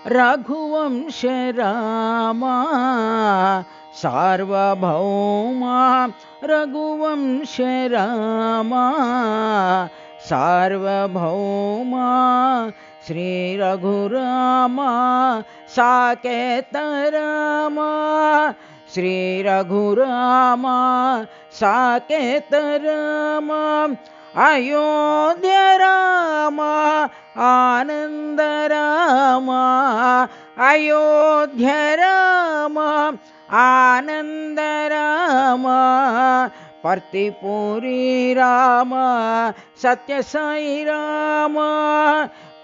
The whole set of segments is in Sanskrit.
रघुवंश रामा सार्वभौमा रघुवंश रामा सार्वभौमा श्री रघुरामा साकेत रामा श्री रघुरामा साकेत रामा अयोध्य रामा आनंद रामा अयोध्य रामा आनंद रामा पर्तिपुरी रामा सत्य साई रामा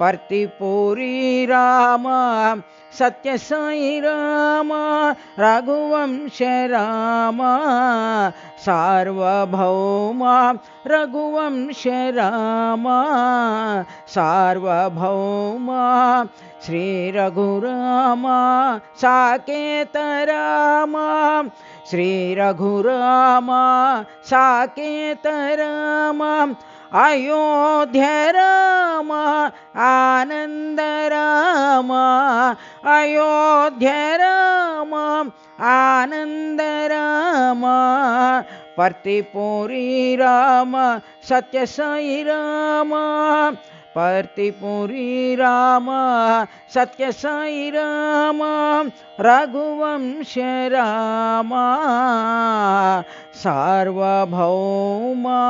पर्तिपुरी रामा सत्य साई रामा रघुवंश रामा सार्वभौमा रघुवंश रामा सार्वभौमा श्री रघुरामा साकेत रामा श्री रघुरामा साकेत रामा अयोध्य रामा आनंद रामा अयोध्य रामा आनंद रामा पर्तिपुरी रामा सत्य साई रामा पर्तिपुरी रामा सत्य साई रामा रघुवंश रामा सार्वभौमा।